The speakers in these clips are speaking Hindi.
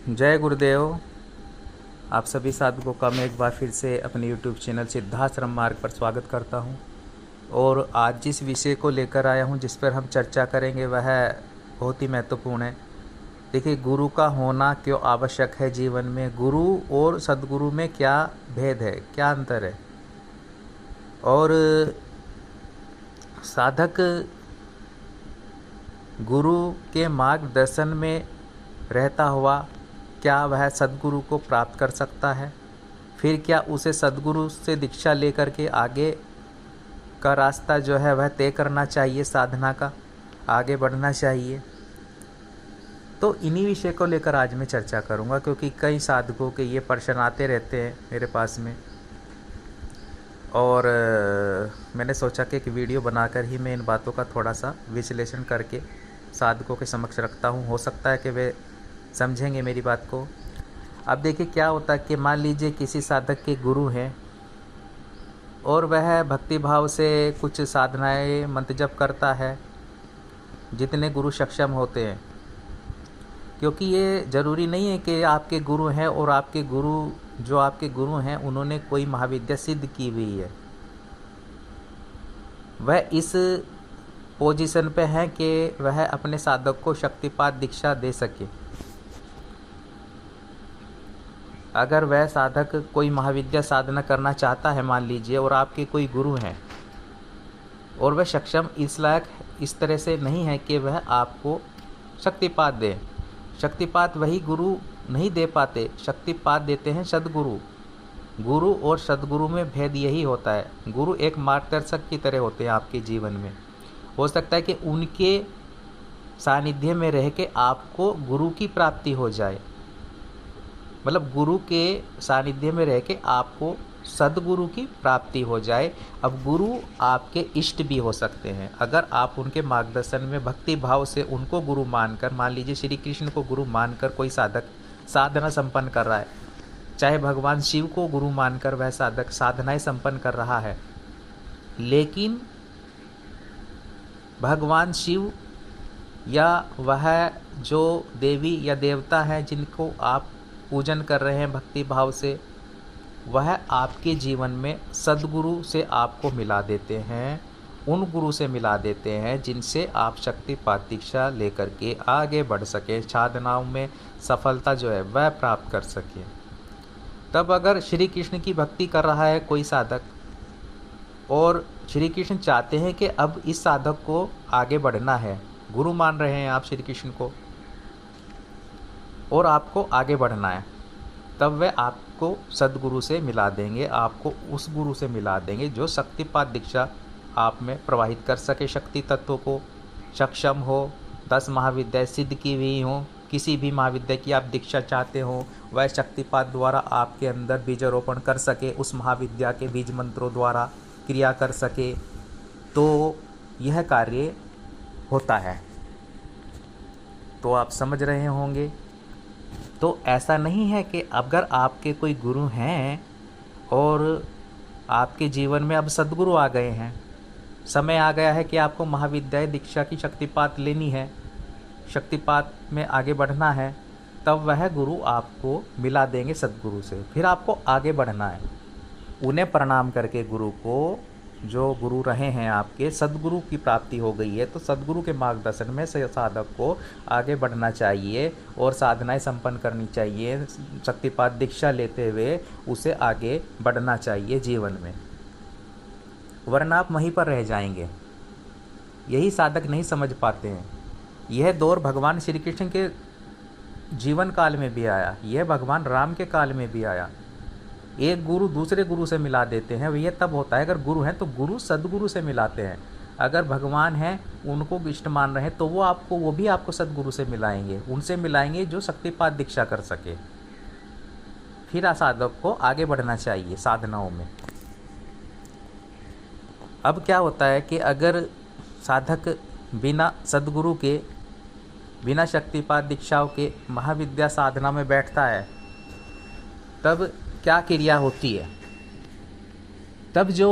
जय गुरुदेव। आप सभी साधकों का मैं एक बार फिर से अपने YouTube चैनल सिद्धाश्रम मार्ग पर स्वागत करता हूं। और आज जिस विषय को लेकर आया हूं, जिस पर हम चर्चा करेंगे, वह बहुत ही महत्वपूर्ण है। देखिए, गुरु का होना क्यों आवश्यक है जीवन में, गुरु और सद्गुरु में क्या भेद है, क्या अंतर है, और साधक गुरु के मार्गदर्शन में रहता हुआ क्या वह सद्गुरु को प्राप्त कर सकता है। फिर क्या उसे सद्गुरु से दीक्षा लेकर के आगे का रास्ता जो है वह तय करना चाहिए, साधना का आगे बढ़ना चाहिए। तो इन्हीं विषय को लेकर आज मैं चर्चा करूंगा, क्योंकि कई साधकों के ये प्रश्न आते रहते हैं मेरे पास में। और मैंने सोचा कि एक वीडियो बनाकर ही मैं इन बातों का थोड़ा सा विश्लेषण करके साधकों के समक्ष रखता हूँ। हो सकता है कि वे समझेंगे मेरी बात को। अब देखिए, क्या होता है कि मान लीजिए किसी साधक के गुरु हैं और वह भक्ति भाव से कुछ साधनाएं मंत्र जप करता है, जितने गुरु सक्षम होते हैं। क्योंकि ये ज़रूरी नहीं है कि आपके गुरु हैं और आपके गुरु जो आपके गुरु हैं उन्होंने कोई महाविद्या सिद्ध की हुई है। वह इस पोजीशन पे हैं कि वह अपने साधक को शक्तिपात दीक्षा दे सके। अगर वह साधक कोई महाविद्या साधना करना चाहता है, मान लीजिए, और आपके कोई गुरु हैं और वह सक्षम इस लायक इस तरह से नहीं है कि वह आपको शक्तिपात दे। शक्तिपात वही गुरु नहीं दे पाते, शक्तिपात देते हैं सद्गुरु। गुरु और सद्गुरु में भेद यही होता है। गुरु एक मार्गदर्शक की तरह होते हैं आपके जीवन में। हो सकता है कि उनके सानिध्य में रह के आपको गुरु की प्राप्ति हो जाए, मतलब गुरु के सानिध्य में रह के आपको सद्गुरु की प्राप्ति हो जाए। अब गुरु आपके इष्ट भी हो सकते हैं। अगर आप उनके मार्गदर्शन में भक्ति भाव से उनको गुरु मानकर, मान लीजिए श्री कृष्ण को गुरु मानकर कोई साधक साधना संपन्न कर रहा है, चाहे भगवान शिव को गुरु मानकर वह साधक साधनाएं संपन्न कर रहा है, लेकिन भगवान शिव या वह जो देवी या देवता है जिनको आप पूजन कर रहे हैं भक्ति भाव से, वह आपके जीवन में सद्गुरु से आपको मिला देते हैं, उन गुरु से मिला देते हैं जिनसे आप शक्तिपात दीक्षा लेकर के आगे बढ़ सके, साधनाओं में सफलता जो है वह प्राप्त कर सके। तब अगर श्री कृष्ण की भक्ति कर रहा है कोई साधक और श्री कृष्ण चाहते हैं कि अब इस साधक को आगे बढ़ना है, गुरु मान रहे हैं आप श्री कृष्ण को और आपको आगे बढ़ना है, तब वे आपको सद्गुरु से मिला देंगे, आपको उस गुरु से मिला देंगे जो शक्तिपात दीक्षा आप में प्रवाहित कर सके, शक्ति तत्वों को सक्षम हो, 10 महाविद्याएं सिद्ध की हुई हों, किसी भी महाविद्या की आप दीक्षा चाहते हो, वह शक्तिपात द्वारा आपके अंदर बीजारोपण कर सके, उस महाविद्या के बीज मंत्रों द्वारा क्रिया कर सके, तो यह कार्य होता है। तो आप समझ रहे होंगे। तो ऐसा नहीं है कि अगर आपके कोई गुरु हैं और आपके जीवन में अब सद्गुरु आ गए हैं, समय आ गया है कि आपको महाविद्याएं दीक्षा की शक्तिपात लेनी है, शक्तिपात में आगे बढ़ना है, तब वह गुरु आपको मिला देंगे सद्गुरु से। फिर आपको आगे बढ़ना है, उन्हें प्रणाम करके गुरु को, जो गुरु रहे हैं आपके, सद्गुरु की प्राप्ति हो गई है तो सद्गुरु के मार्गदर्शन में साधक को आगे बढ़ना चाहिए और साधनाएं संपन्न करनी चाहिए, शक्तिपात दीक्षा लेते हुए उसे आगे बढ़ना चाहिए जीवन में, वरना आप वहीं पर रह जाएंगे। यही साधक नहीं समझ पाते हैं। यह दौर भगवान श्री कृष्ण के जीवन काल में भी आया, यह भगवान राम के काल में भी आया। एक गुरु दूसरे गुरु से मिला देते हैं, यह तब होता है अगर गुरु हैं तो गुरु सद्गुरु से मिलाते हैं। अगर भगवान हैं, उनको इष्ट मान रहे हैं, तो वो भी आपको सद्गुरु से मिलाएंगे, उनसे मिलाएंगे जो शक्तिपात दीक्षा कर सके। फिर साधक को आगे बढ़ना चाहिए साधनाओं में। अब क्या होता है कि अगर साधक बिना सद्गुरु के, बिना शक्तिपात दीक्षाओं के महाविद्या साधना में बैठता है, तब क्या क्रिया होती है। तब जो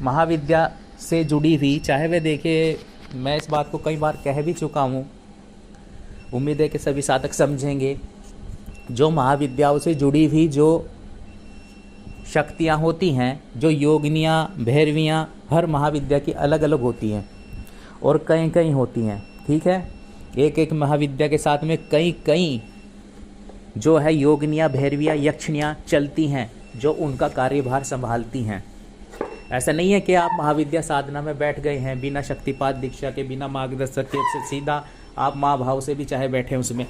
महाविद्या से जुड़ी हुई, चाहे वे देखिए, मैं इस बात को कई बार कह भी चुका हूँ, उम्मीद है कि सभी साधक समझेंगे जो महाविद्याओं से जुड़ी हुई जो शक्तियाँ होती हैं, जो योगिनियाँ भैरवियाँ, हर महाविद्या की अलग अलग होती हैं और कई कई होती हैं। ठीक है, एक एक महाविद्या के साथ में कई कई जो है योगिनियाँ भैरवियाँ यक्षिणियाँ चलती हैं, जो उनका कार्यभार संभालती हैं। ऐसा नहीं है कि आप महाविद्या साधना में बैठ गए हैं बिना शक्तिपात दीक्षा के, बिना मार्गदर्शक के, से सीधा आप माँ भाव से भी चाहे बैठे उसमें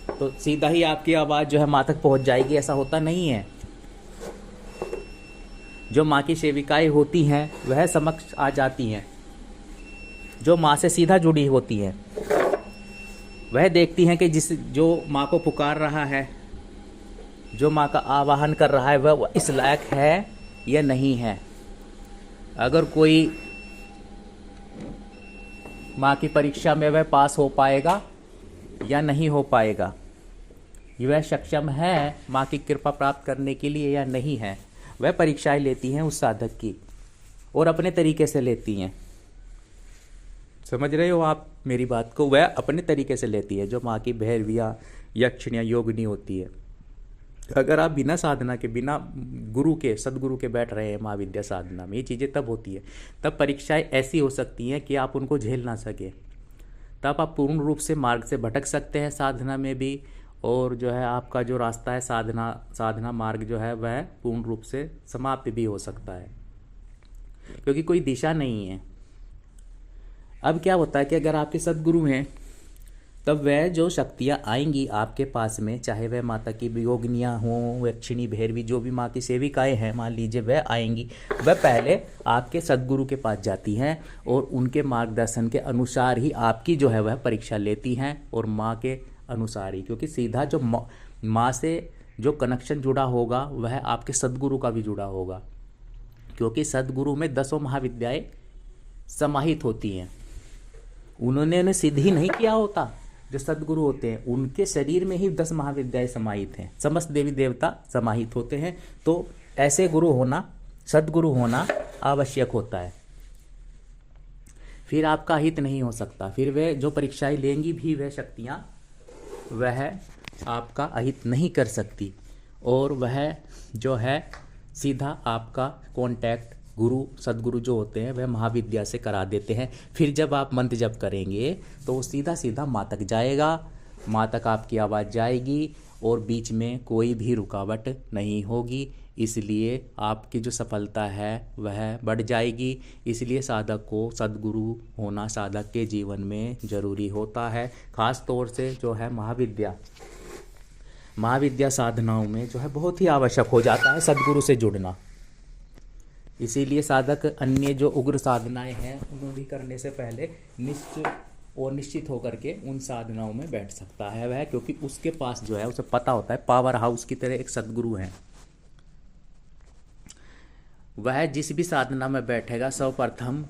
तो सीधा ही आपकी आवाज़ जो है माँ तक पहुँच जाएगी, ऐसा होता नहीं है। जो माँ की सेविकाएं होती हैं वह समक्ष आ जाती हैं, जो माँ से सीधा जुड़ी होती हैं, वह देखती हैं कि जो माँ को पुकार रहा है, जो माँ का आवाहन कर रहा है, वह इस लायक है या नहीं है। अगर कोई माँ की परीक्षा में वह पास हो पाएगा या नहीं हो पाएगा, वह सक्षम है माँ की कृपा प्राप्त करने के लिए या नहीं है, वह परीक्षाएं लेती हैं उस साधक की और अपने तरीके से लेती हैं। समझ रहे हो आप मेरी बात को? वह अपने तरीके से लेती है, जो माँ की भैरविया यक्षिणिया योगिनी होती है। अगर आप बिना साधना के, बिना गुरु के, सदगुरु के बैठ रहे हैं महाविद्या साधना में, ये चीज़ें तब होती है, तब परीक्षाएं ऐसी हो सकती हैं कि आप उनको झेल ना सके। तब आप पूर्ण रूप से मार्ग से भटक सकते हैं साधना में भी, और जो है आपका जो रास्ता है साधना मार्ग जो है वह पूर्ण रूप से समाप्त भी हो सकता है, क्योंकि कोई दिशा नहीं है। अब क्या होता है कि अगर आपके सदगुरु हैं तब वह जो शक्तियाँ आएंगी आपके पास में, चाहे वह माता की योगिनियाँ हों, यक्षिणी भैरवी, जो भी माँ की सेविकाएं हैं मान लीजिए, वह आएंगी, वह पहले आपके सदगुरु के पास जाती हैं और उनके मार्गदर्शन के अनुसार ही आपकी जो है वह परीक्षा लेती हैं, और माँ के अनुसार ही, क्योंकि सीधा जो माँ से जो कनेक्शन जुड़ा होगा वह आपके सदगुरु का भी जुड़ा होगा, क्योंकि सदगुरु में 10 महाविद्याएं समाहित होती हैं। उन्होंने सिद्ध ही नहीं किया होता। जो सदगुरु होते हैं उनके शरीर में ही 10 महाविद्याएं समाहित हैं, समस्त देवी देवता समाहित होते हैं। तो ऐसे गुरु होना, सदगुरु होना आवश्यक होता है, फिर आपका हित नहीं हो सकता। फिर वे जो परीक्षाएं लेंगी भी वह शक्तियाँ वह आपका अहित नहीं कर सकती, और वह जो है सीधा आपका कांटेक्ट गुरु सदगुरु जो होते हैं वह महाविद्या से करा देते हैं। फिर जब आप मंत्र जप करेंगे तो वो सीधा सीधा माँ तक जाएगा, माँ तक आपकी आवाज़ जाएगी और बीच में कोई भी रुकावट नहीं होगी। इसलिए आपकी जो सफलता है वह बढ़ जाएगी। इसलिए साधक को सदगुरु होना साधक के जीवन में ज़रूरी होता है। ख़ास तौर से जो है महाविद्या साधनाओं में जो है बहुत ही आवश्यक हो जाता है सदगुरु से जुड़ना। इसीलिए साधक अन्य जो उग्र साधनाएं हैं उन्हें भी करने से पहले निश्चित होकर के उन साधनाओं में बैठ सकता है वह, क्योंकि उसके पास जो है उसे पता होता है पावर हाउस की तरह एक सदगुरु है। वह जिस भी साधना में बैठेगा सर्वप्रथम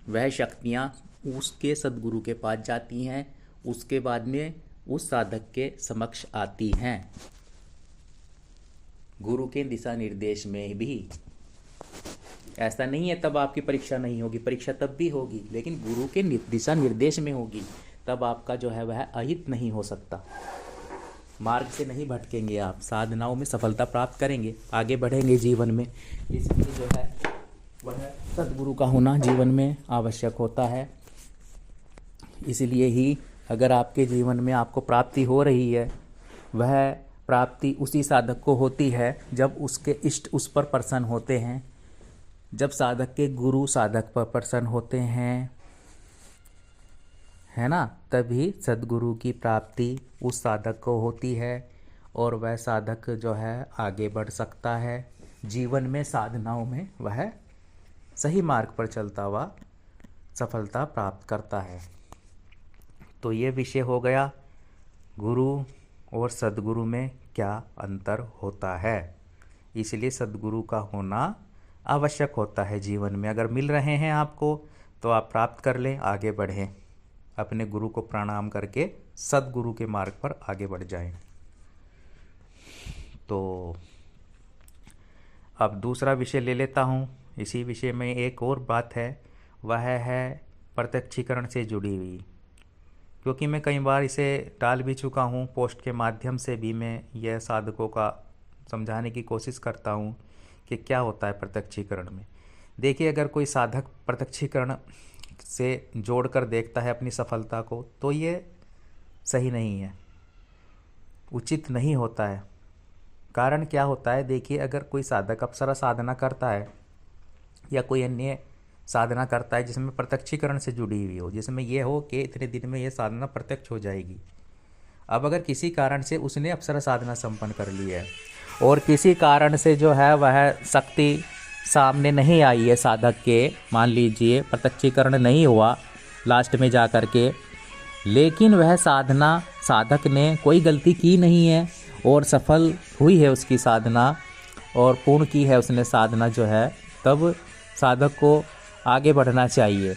वह शक्तियाँ उसके सदगुरु के पास जाती हैं, उसके बाद में उस साधक के समक्ष आती हैं। गुरु के दिशा निर्देश में भी ऐसा नहीं है तब आपकी परीक्षा नहीं होगी, परीक्षा तब भी होगी, लेकिन गुरु के दिशा निर्देश में होगी, तब आपका जो है वह अहित नहीं हो सकता। मार्ग से नहीं भटकेंगे, आप साधनाओं में सफलता प्राप्त करेंगे, आगे बढ़ेंगे जीवन में। इसलिए जो है वह सदगुरु का होना जीवन में आवश्यक होता है। इसलिए ही अगर आपके जीवन में आपको प्राप्ति हो रही है, वह प्राप्ति उसी साधक को होती है जब उसके इष्ट उस पर प्रसन्न होते हैं, जब साधक के गुरु साधक पर प्रसन्न होते हैं, है ना, तभी सद्गुरु की प्राप्ति उस साधक को होती है और वह साधक जो है आगे बढ़ सकता है जीवन में, साधनाओं में वह सही मार्ग पर चलता हुआ सफलता प्राप्त करता है। तो ये विषय हो गया गुरु और सद्गुरु में क्या अंतर होता है। इसलिए सद्गुरु का होना आवश्यक होता है जीवन में। अगर मिल रहे हैं आपको तो आप प्राप्त कर लें, आगे बढ़ें, अपने गुरु को प्रणाम करके सद्गुरु के मार्ग पर आगे बढ़ जाएं। तो अब दूसरा विषय ले लेता हूँ। इसी विषय में एक और बात है, वह है प्रत्यक्षीकरण से जुड़ी हुई। क्योंकि मैं कई बार इसे डाल भी चुका हूँ, पोस्ट के माध्यम से भी मैं यह साधकों का समझाने की कोशिश करता हूँ कि क्या होता है प्रत्यक्षीकरण में। देखिए, अगर कोई साधक प्रत्यक्षीकरण से जोड़कर देखता है अपनी सफलता को, तो ये सही नहीं है, उचित नहीं होता है। कारण क्या होता है, देखिए, अगर कोई साधक अप्सरा साधना करता है या कोई अन्य साधना करता है जिसमें प्रत्यक्षीकरण से जुड़ी हुई हो, जिसमें यह हो कि इतने दिन में यह साधना प्रत्यक्ष हो जाएगी। अब अगर किसी कारण से उसने अप्सरा साधना संपन्न कर ली है और किसी कारण से जो है वह शक्ति सामने नहीं आई है साधक के, मान लीजिए प्रत्यक्षीकरण नहीं हुआ लास्ट में जा कर के, लेकिन वह साधना साधक ने कोई गलती की नहीं है और सफल हुई है उसकी साधना और पूर्ण की है उसने साधना जो है, तब साधक को आगे बढ़ना चाहिए।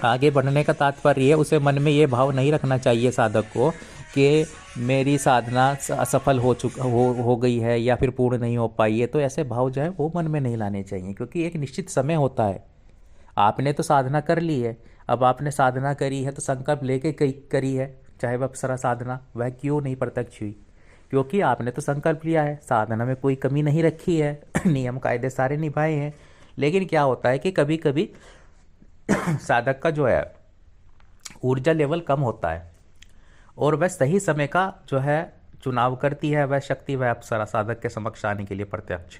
आगे बढ़ने का तात्पर्य उसे मन में ये भाव नहीं रखना चाहिए साधक को कि मेरी साधना असफल हो गई है या फिर पूर्ण नहीं हो पाई है। तो ऐसे भाव जो है वो मन में नहीं लाने चाहिए, क्योंकि एक निश्चित समय होता है। आपने तो साधना कर ली है, अब आपने साधना करी है तो संकल्प लेके करी है, चाहे वह अप्सरा साधना वह क्यों नहीं प्रत्यक्ष हुई, क्योंकि आपने तो संकल्प लिया है, साधना में कोई कमी नहीं रखी है, नियम कायदे सारे निभाए हैं। लेकिन क्या होता है कि कभी कभी साधक का जो है ऊर्जा लेवल कम होता है और वह सही समय का जो है चुनाव करती है वह शक्ति, वह अप्सरा साधक के समक्ष आने के लिए प्रत्यक्ष।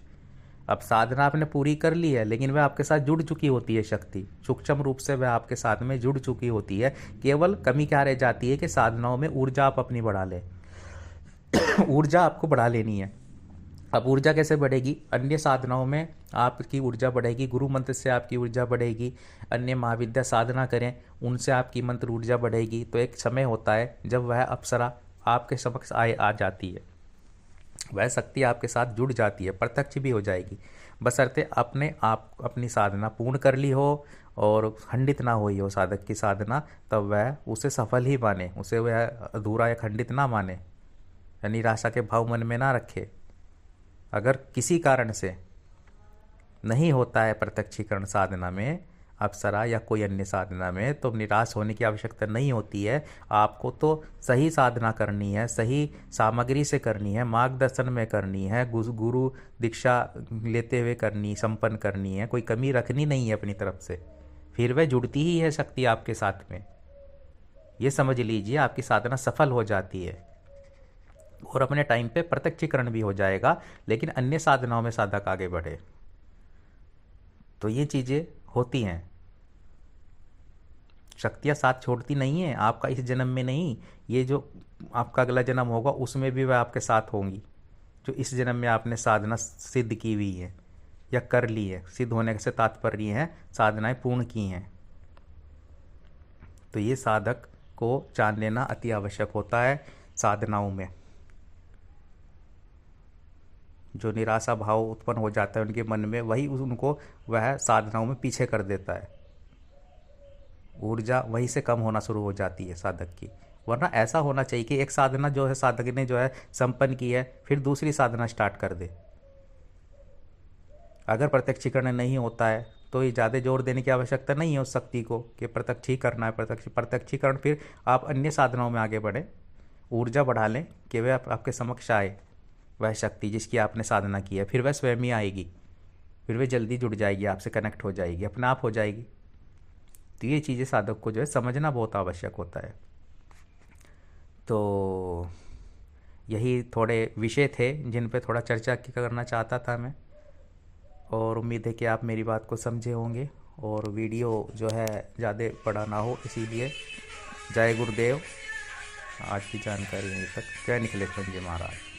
अब साधना आपने पूरी कर ली है, लेकिन वह आपके साथ जुड़ चुकी होती है, शक्ति सूक्ष्म रूप से वह आपके साथ में जुड़ चुकी होती है। केवल कमी क्या रह जाती है कि साधनाओं में ऊर्जा आप अपनी बढ़ा लें। ऊर्जा आपको बढ़ा लेनी है। अब ऊर्जा कैसे बढ़ेगी, अन्य साधनाओं में आपकी ऊर्जा बढ़ेगी, गुरु मंत्र से आपकी ऊर्जा बढ़ेगी, अन्य महाविद्या साधना करें उनसे आपकी मंत्र ऊर्जा बढ़ेगी। तो एक समय होता है जब वह अप्सरा आपके समक्ष आ जाती है, वह शक्ति आपके साथ जुड़ जाती है, प्रत्यक्ष भी हो जाएगी, बशर्ते अपने आप अपनी साधना पूर्ण कर ली हो और खंडित ना हुई हो साधक की साधना, तब वह उसे सफल ही माने, उसे वह अधूरा या खंडित ना माने या निराशा के भाव मन में ना रखे। अगर किसी कारण से नहीं होता है प्रत्यक्षीकरण साधना में, अप्सरा या कोई अन्य साधना में, तो निराश होने की आवश्यकता नहीं होती है। आपको तो सही साधना करनी है, सही सामग्री से करनी है, मार्गदर्शन में करनी है, गुरु दीक्षा लेते हुए करनी, संपन्न करनी है, कोई कमी रखनी नहीं है अपनी तरफ से, फिर वह जुड़ती ही है शक्ति आपके साथ में। ये समझ लीजिए आपकी साधना सफल हो जाती है और अपने टाइम पे प्रत्यक्षीकरण भी हो जाएगा, लेकिन अन्य साधनाओं में साधक आगे बढ़े। तो ये चीज़ें होती हैं, शक्तियाँ साथ छोड़ती नहीं हैं। आपका इस जन्म में नहीं, ये जो आपका अगला जन्म होगा उसमें भी वह आपके साथ होंगी, जो इस जन्म में आपने साधना सिद्ध की हुई है या कर ली है। सिद्ध होने से तात्पर्य है साधनाएं पूर्ण की हैं। तो ये साधक को जान लेना अति आवश्यक होता है। साधनाओं में जो निराशा भाव उत्पन्न हो जाता है उनके मन में, वही उनको वह साधनाओं में पीछे कर देता है, ऊर्जा वहीं से कम होना शुरू हो जाती है साधक की। वरना ऐसा होना चाहिए कि एक साधना जो है साधक ने जो है संपन्न की है, फिर दूसरी साधना स्टार्ट कर दे। अगर प्रत्यक्षीकरण नहीं होता है तो ये ज़्यादा जोर देने की आवश्यकता नहीं है उस शक्ति को कि प्रत्यक्ष ही करना है। प्रत्यक्षीकरण फिर आप अन्य साधनाओं में आगे बढ़े, ऊर्जा बढ़ा लें कि वह आपके समक्ष आए, वह शक्ति जिसकी आपने साधना की है, फिर वह स्वयं ही आएगी, फिर वह जल्दी जुड़ जाएगी, आपसे कनेक्ट हो जाएगी, अपने आप हो जाएगी। तो ये चीज़ें साधक को जो है समझना बहुत आवश्यक होता है। तो यही थोड़े विषय थे जिन पे थोड़ा चर्चा करना चाहता था मैं, और उम्मीद है कि आप मेरी बात को समझे होंगे और वीडियो जो है ज़्यादा बड़ा ना हो, इसीलिए जय गुरुदेव। आज की जानकारी यहीं तक। जय निखिलेश्वर जी महाराज।